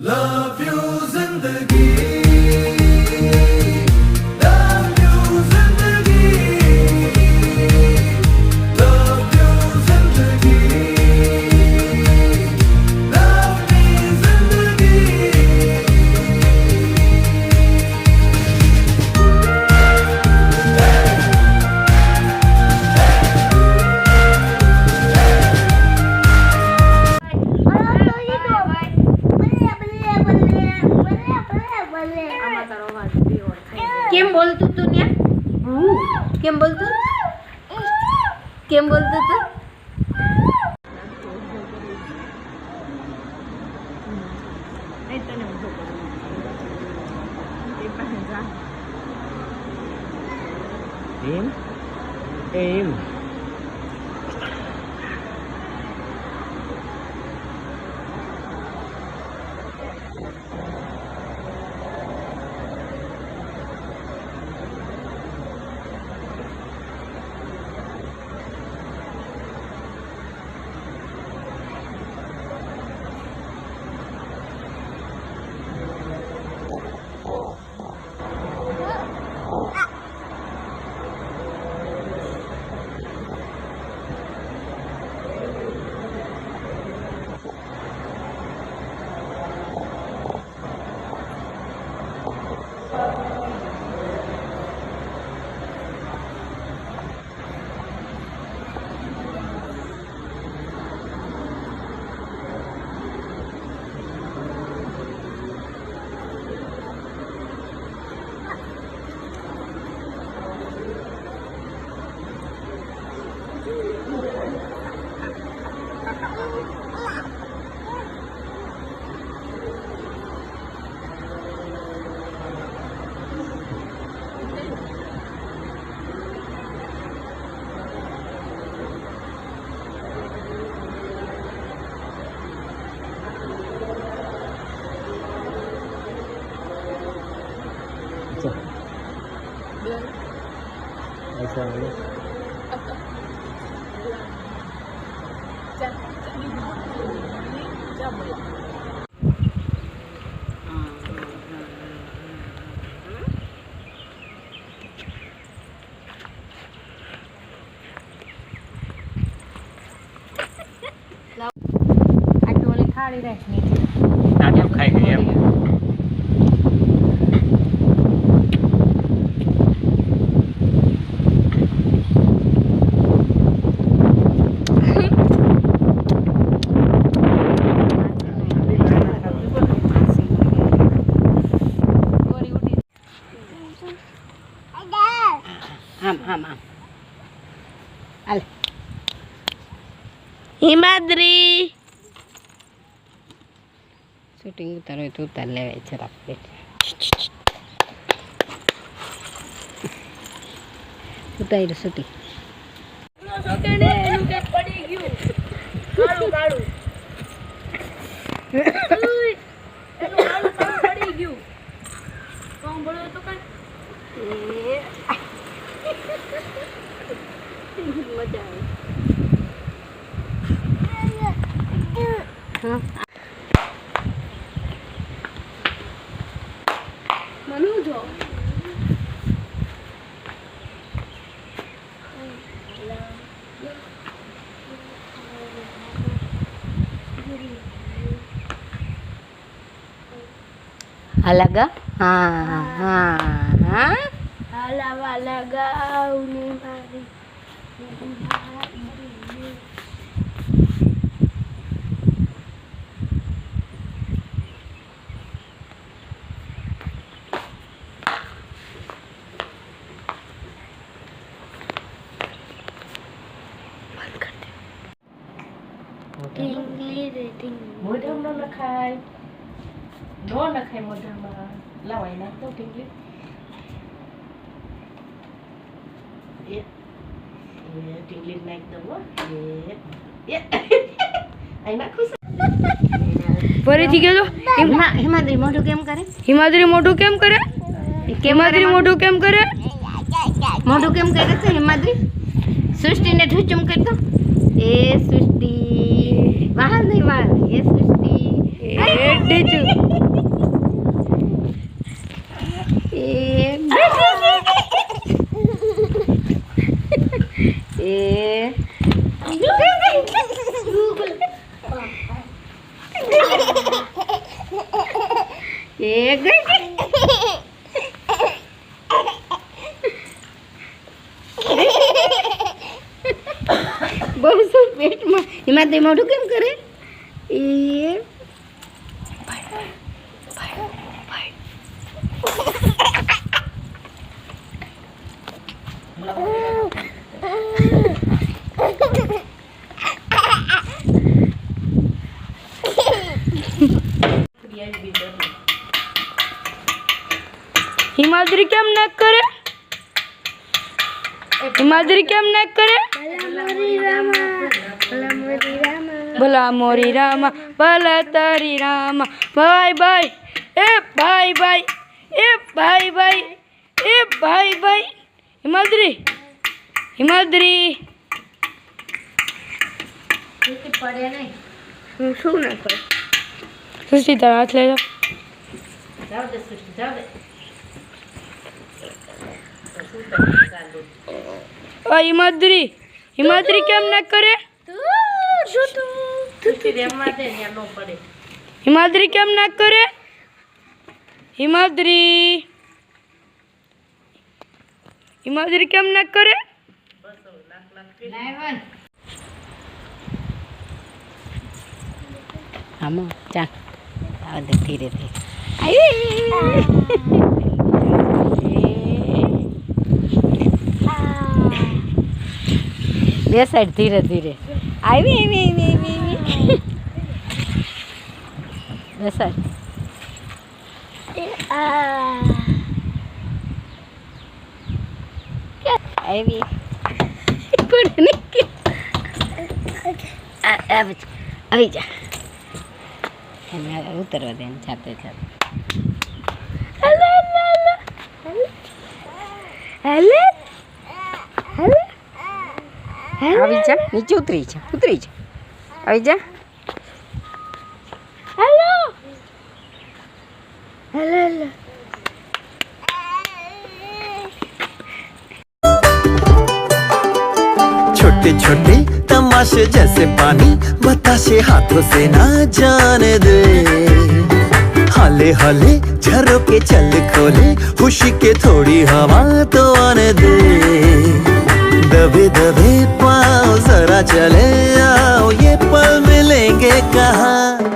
Love you जिंदगी Love you जिंदगी Love you जिंदगी Love me जिंदगी કેમ બોલતું તું ને કેમ બોલતું કેમ બોલતું તું Em ऐसा है થાળી રાખની નાટક ખાઈ ગઈ એમ આમ હાલ હિમાદ્રી શૂટિંગ ઉતારો તો ઉતાર લેવાય છે આપણે ઉતારી શૂટિંગ પડી ગયું કાળું કાળું પડી ગયું કોણ બોલો તો કઈ મજા આવે મનુ જો Alaga? Alaga uni mari. Mudah no nakai. No nakai mudah mah. Lawai nak tu tinggi. Ya. Ya tinggi naik tu wah. Ya. Ai nak khus. ફરીથી ગયો હિમાદ્રી મોઢું કેમ કરે હિમાદ્રી મોઢું કેમ કરે મોઢું કેમ કરે છે હિમાદ્રી સૃષ્ટિને ઠુચુમ કરતો એ સૃષ્ટિ વાહ નહીં વાહ એ સૃષ્ટિ એ ઠુચુમ એ ગઈ બહુ શું પેટમાં એમાં તે મોઢું કેમ કરે એ હિમાદ્રી કેમ ના કરે હિમાદ્રી કેમ ના કરે ભલા મોરી રામા ભલા તારી રામા ભાઈ ભાઈ એ ભાઈ ભાઈ એ ભાઈ ભાઈ એ ભાઈ ભાઈ હિમાદ્રી હિમાદ્રી પડે નહીં શું ના કરે સુશી તારા હાથ લઈ જાઓ દે સુશી જાવ દે હિમાદ્રી હિમાદ્રી કેમ ના કરે સુશી રેમવા દે ત્યાં નો પડે હિમાદ્રી કેમ ના કરે હિમાદ્રી હિમાદ્રી કેમ ના કરે આમાં ચા આવે ધીરે ધીરે બે સાઈડ ધીરે ધીરે આવી આવી આવી આવી બે સાઈડ આવી આવી જા એને ઉતરવા દે જાતે જાતે આવી જા નીચે ઉતરી જા આવી જા હેલો હેલો छोटे छोटे तमाशे जैसे पानी बताशे हाथों से ना जाने दे हाले हाले झरोके चल खोले खुशी के थोड़ी हवा तो आने दे दबे दबे पाँव जरा चले आओ ये पल मिलेंगे कहाँ